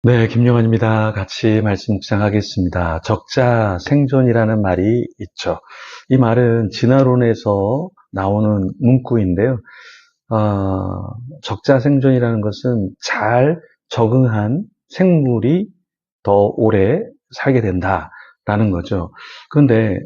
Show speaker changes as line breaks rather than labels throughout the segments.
네, 김용환입니다. 같이 말씀 묵상하겠습니다. 적자 생존이라는 말이 있죠. 이 말은 진화론에서 나오는 문구인데요. 적자 생존이라는 것은 잘 적응한 생물이 더 오래 살게 된다라는 거죠. 그런데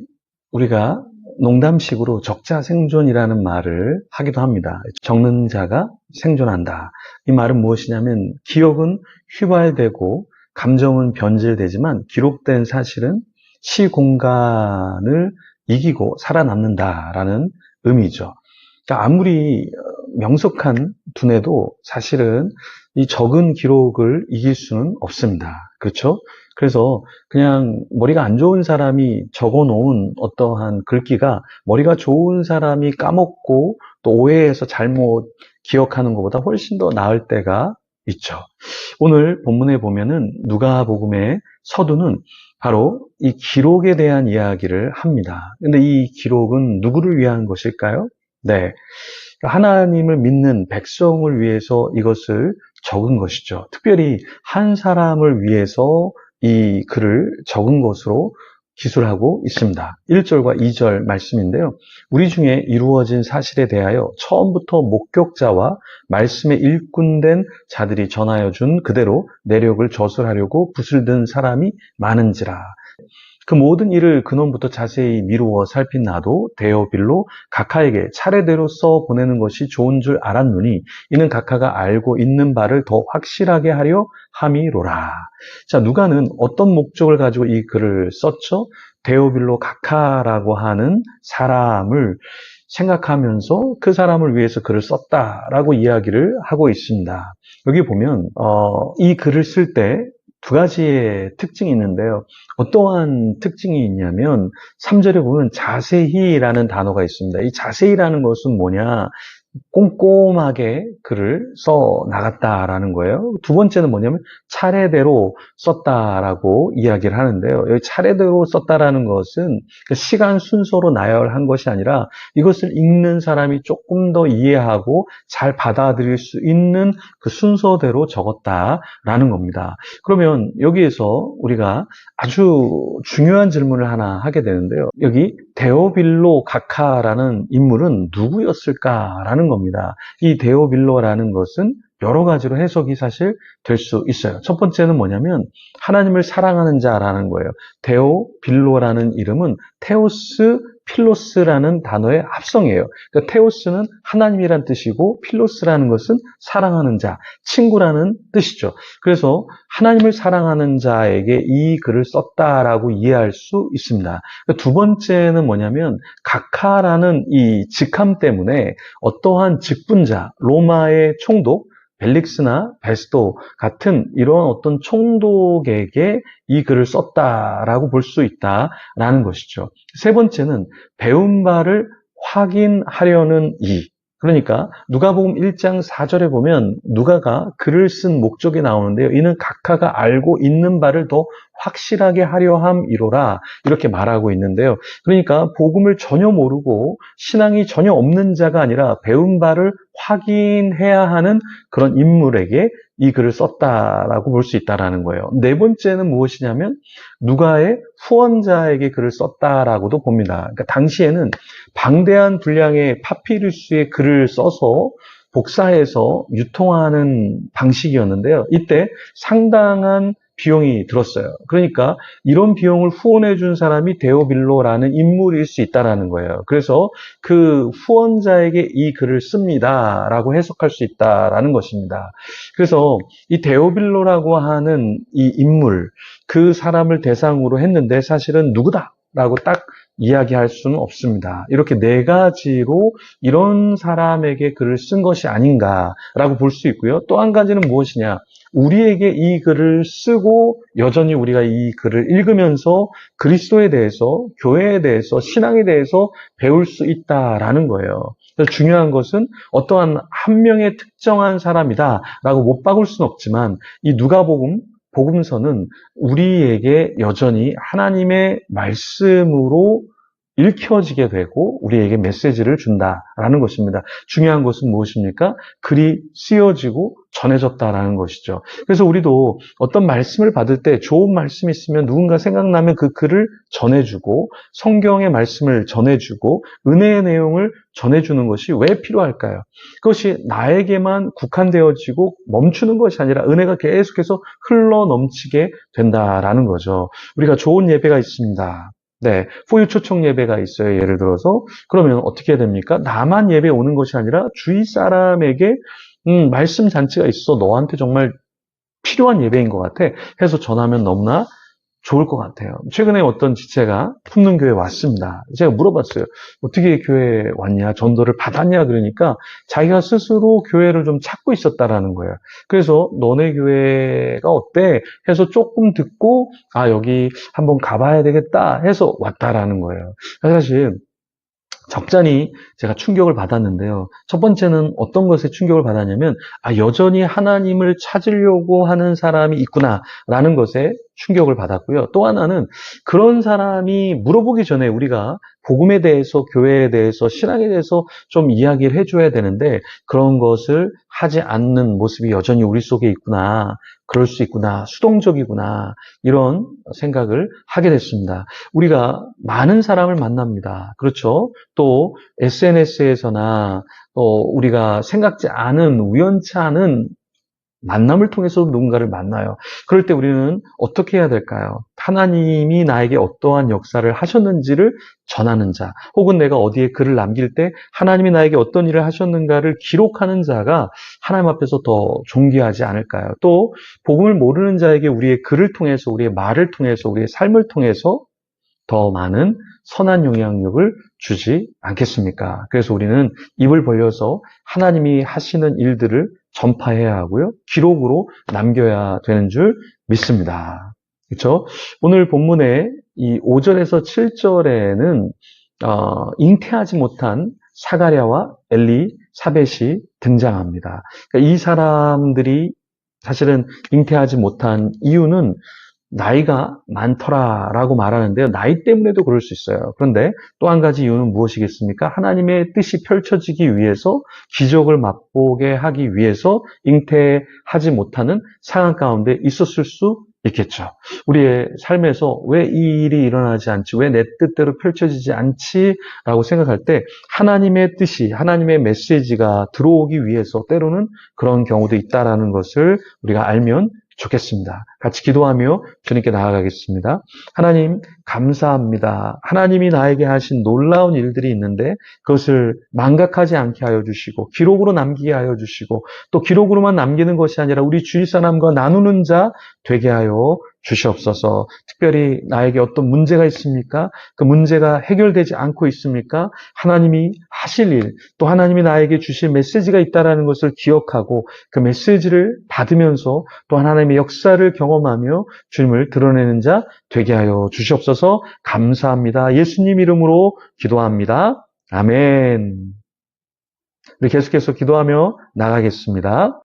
우리가 농담식으로 적자 생존이라는 말을 하기도 합니다. 적는 자가 생존한다. 이 말은 무엇이냐면 기억은 휘발되고 감정은 변질되지만 기록된 사실은 시공간을 이기고 살아남는다라는 의미죠. 그러니까 아무리 명석한 두뇌도 사실은 이 적은 기록을 이길 수는 없습니다. 그렇죠? 그래서 그냥 머리가 안 좋은 사람이 적어 놓은 어떠한 글귀가 머리가 좋은 사람이 까먹고 또 오해해서 잘못 기억하는 것보다 훨씬 더 나을 때가 있죠. 오늘 본문에 보면은 누가복음의 서두는 바로 이 기록에 대한 이야기를 합니다. 근데 이 기록은 누구를 위한 것일까요? 네. 하나님을 믿는 백성을 위해서 이것을 적은 것이죠. 특별히 한 사람을 위해서 이 글을 적은 것으로 기술하고 있습니다. 1절과 2절 말씀인데요. 우리 중에 이루어진 사실에 대하여 처음부터 목격자와 말씀에 일꾼된 자들이 전하여 준 그대로 내력을 저술하려고 붓을 든 사람이 많은지라. 그 모든 일을 근원부터 자세히 미루어 살핀 나도 데오빌로 각하에게 차례대로 써 보내는 것이 좋은 줄 알았노니 이는 각하가 알고 있는 바를 더 확실하게 하려 함이로라. 자, 누가는 어떤 목적을 가지고 이 글을 썼죠? 데오빌로 각하라고 하는 사람을 생각하면서 그 사람을 위해서 글을 썼다라고 이야기를 하고 있습니다. 여기 보면 이 글을 쓸 때 두 가지의 특징이 있는데요. 어떠한 특징이 있냐면 3절에 보면 자세히라는 단어가 있습니다. 이 자세히라는 것은 뭐냐? 꼼꼼하게 글을 써 나갔다라는 거예요. 두 번째는 뭐냐면 차례대로 썼다라고 이야기를 하는데요. 여기 차례대로 썼다라는 것은 그 시간 순서로 나열한 것이 아니라 이것을 읽는 사람이 조금 더 이해하고 잘 받아들일 수 있는 그 순서대로 적었다라는 겁니다. 그러면 여기에서 우리가 아주 중요한 질문을 하나 하게 되는데요. 여기 데오빌로 각하라는 인물은 누구였을까라는 겁니다. 이 데오빌로라는 것은 여러 가지로 해석이 사실 될 수 있어요. 첫 번째는 뭐냐면 하나님을 사랑하는 자라는 거예요. 데오빌로라는 이름은 테오스 필로스라는 단어의 합성이에요. 그러니까 테오스는 하나님이란 뜻이고 필로스라는 것은 사랑하는 자, 친구라는 뜻이죠. 그래서 하나님을 사랑하는 자에게 이 글을 썼다라고 이해할 수 있습니다. 두 번째는 뭐냐면 각하라는 이 직함 때문에 어떠한 직분자, 로마의 총독, 벨릭스나 베스도 같은 이런 어떤 총독에게 이 글을 썼다라고 볼 수 있다라는 것이죠. 세 번째는 배운 바를 확인하려는 이. 그러니까 누가복음 1장 4절에 보면 누가가 글을 쓴 목적이 나오는데요. 이는 각하가 알고 있는 바를 더 확실하게 하려 함이로라 이렇게 말하고 있는데요. 그러니까 복음을 전혀 모르고 신앙이 전혀 없는 자가 아니라 배운 바를 확인해야 하는 그런 인물에게 이 글을 썼다라고 볼 수 있다라는 거예요. 네 번째는 무엇이냐면 누가의 후원자에게 글을 썼다라고도 봅니다. 그러니까 당시에는 방대한 분량의 파피루스의 글을 써서 복사해서 유통하는 방식이었는데요. 이때 상당한 비용이 들었어요. 그러니까 이런 비용을 후원해 준 사람이 데오빌로라는 인물일 수 있다는 거예요. 그래서 그 후원자에게 이 글을 씁니다라고 해석할 수 있다라는 것입니다. 그래서 이 데오빌로라고 하는 이 인물, 그 사람을 대상으로 했는데 사실은 누구다라고 딱 이야기할 수는 없습니다. 이렇게 네 가지로 이런 사람에게 글을 쓴 것이 아닌가라고 볼 수 있고요. 또 한 가지는 무엇이냐? 우리에게 이 글을 쓰고 여전히 우리가 이 글을 읽으면서 그리스도에 대해서, 교회에 대해서, 신앙에 대해서 배울 수 있다라는 거예요. 그래서 중요한 것은 어떠한 한 명의 특정한 사람이다라고 못 박을 수는 없지만 이 복음서는 우리에게 여전히 하나님의 말씀으로 읽혀지게 되고 우리에게 메시지를 준다라는 것입니다. 중요한 것은 무엇입니까? 글이 쓰여지고 전해졌다라는 것이죠. 그래서 우리도 어떤 말씀을 받을 때 좋은 말씀이 있으면 누군가 생각나면 그 글을 전해주고 성경의 말씀을 전해주고 은혜의 내용을 전해주는 것이 왜 필요할까요? 그것이 나에게만 국한되어지고 멈추는 것이 아니라 은혜가 계속해서 흘러 넘치게 된다라는 거죠. 우리가 좋은 예배가 있습니다. 네, 포유 초청 예배가 있어요. 예를 들어서 그러면 어떻게 됩니까? 나만 예배 오는 것이 아니라 주위 사람에게 말씀 잔치가 있어. 너한테 정말 필요한 예배인 것 같아. 해서 전하면 너무나 좋을 것 같아요. 최근에 어떤 지체가 품능교회에 왔습니다. 제가 물어봤어요. 어떻게 교회에 왔냐? 전도를 받았냐? 그러니까 자기가 스스로 교회를 좀 찾고 있었다라는 거예요. 그래서 너네 교회가 어때? 해서 조금 듣고 아 여기 한번 가봐야 되겠다 해서 왔다라는 거예요. 사실 적잖이 제가 충격을 받았는데요. 첫 번째는 어떤 것에 충격을 받았냐면 여전히 하나님을 찾으려고 하는 사람이 있구나라는 것에 충격을 받았고요. 또 하나는 그런 사람이 물어보기 전에 우리가 복음에 대해서, 교회에 대해서, 신앙에 대해서 좀 이야기를 해줘야 되는데 그런 것을 하지 않는 모습이 여전히 우리 속에 있구나. 그럴 수 있구나. 수동적이구나. 이런 생각을 하게 됐습니다. 우리가 많은 사람을 만납니다. 그렇죠? 또 SNS에서나 우리가 생각지 않은 우연치 않은 만남을 통해서 누군가를 만나요. 그럴 때 우리는 어떻게 해야 될까요? 하나님이 나에게 어떠한 역사를 하셨는지를 전하는 자, 혹은 내가 어디에 글을 남길 때 하나님이 나에게 어떤 일을 하셨는가를 기록하는 자가 하나님 앞에서 더 존귀하지 않을까요? 또 복음을 모르는 자에게 우리의 글을 통해서, 우리의 말을 통해서, 우리의 삶을 통해서 더 많은 선한 영향력을 주지 않겠습니까? 그래서 우리는 입을 벌려서 하나님이 하시는 일들을 전파해야 하고요. 기록으로 남겨야 되는 줄 믿습니다. 그렇죠? 오늘 본문의 이 5절에서 7절에는 잉태하지 못한 사가랴와 엘리사벳이 등장합니다. 그러니까 이 사람들이 사실은 잉태하지 못한 이유는 나이가 많더라라고 말하는데요. 나이 때문에도 그럴 수 있어요. 그런데 또 한 가지 이유는 무엇이겠습니까? 하나님의 뜻이 펼쳐지기 위해서 기적을 맛보게 하기 위해서 잉태하지 못하는 상황 가운데 있었을 수 있겠죠. 우리의 삶에서 왜 이 일이 일어나지 않지? 왜 내 뜻대로 펼쳐지지 않지? 라고 생각할 때 하나님의 뜻이, 하나님의 메시지가 들어오기 위해서 때로는 그런 경우도 있다라는 것을 우리가 알면 좋겠습니다. 같이 기도하며 주님께 나아가겠습니다. 하나님 감사합니다. 하나님이 나에게 하신 놀라운 일들이 있는데 그것을 망각하지 않게 하여 주시고 기록으로 남기게 하여 주시고 또 기록으로만 남기는 것이 아니라 우리 주위 사람과 나누는 자 되게 하여 주시옵소서. 특별히 나에게 어떤 문제가 있습니까? 그 문제가 해결되지 않고 있습니까? 하나님이 하실 일, 또 하나님이 나에게 주실 메시지가 있다는 것을 기억하고 그 메시지를 받으면서 또 하나님의 역사를 경험하며 주님을 드러내는 자 되게 하여 주시옵소서. 감사합니다. 예수님 이름으로 기도합니다. 아멘. 우리 계속해서 기도하며 나가겠습니다.